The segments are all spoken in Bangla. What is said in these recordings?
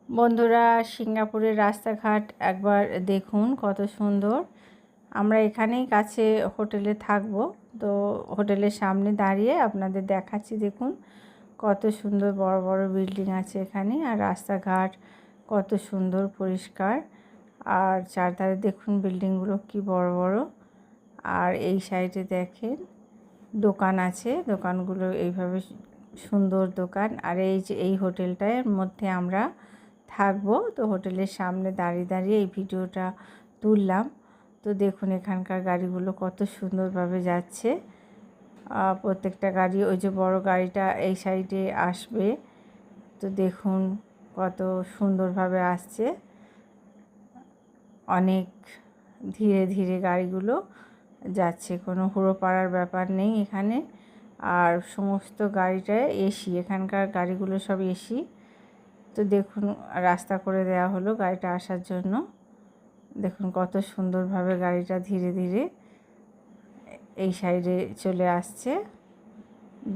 বন্ধুরা, সিঙ্গাপুরের রাস্তাঘাট একবার দেখুন কত সুন্দর। আমরা এখানেই কাছে হোটেলে থাকবো, তো হোটেলের সামনে দাঁড়িয়ে আপনাদের দেখাচ্ছি। দেখুন কত সুন্দর বড় বড় বিল্ডিং আছে এখানে, আর রাস্তাঘাট কত সুন্দর পরিষ্কার। আর চারধারে দেখুন বিল্ডিংগুলো কি বড় বড়। আর এই সাইডে দেখেন দোকান আছে, দোকানগুলো এইভাবে সুন্দর দোকান। আর এই যে এই হোটেলটার মধ্যে আমরা থাকবো, তো হোটেলের সামনে দাঁড়িয়ে দাঁড়িয়ে এই ভিডিওটা তুললাম। তো দেখুন এখানকার গাড়িগুলো কত সুন্দরভাবে যাচ্ছে। প্রত্যেকটা গাড়ি, ওই যে বড় গাড়িটা এই সাইডে আসবে, তো দেখুন কত সুন্দরভাবে আসছে। অনেক ধীরে ধীরে গাড়িগুলো যাচ্ছে, কোনো হুড়ো পাড়ার ব্যাপার নেই এখানে। আর সমস্ত গাড়িটায় এসি, এখানকার গাড়িগুলো সব এসি। তো দেখুন রাস্তা করে দেওয়া হলো গাড়িটা আসার জন্য। দেখুন কত সুন্দরভাবে গাড়িটা ধীরে ধীরে এই সাইডে চলে আসছে।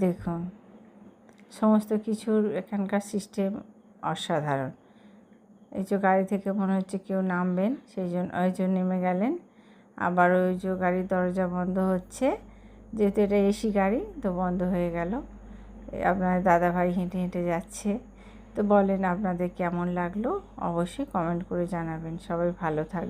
দেখুন সমস্ত কিছুর এখানকার সিস্টেম অসাধারণ। এই যে গাড়ি থেকে মনে হচ্ছে কেউ নামবেন, সেই জন্য ওই জন্য নেমে গেলেন। আবার ওই যে গাড়ির দরজা বন্ধ হচ্ছে, যেহেতু এটা এসি গাড়ি, তো বন্ধ হয়ে গেল। আপনার দাদাভাই হেঁটে হেঁটে যাচ্ছে। তো বলেন আপনাদের কেমন লাগলো, অবশ্যই কমেন্ট করে জানাবেন। সবাই ভালো থাকবেন।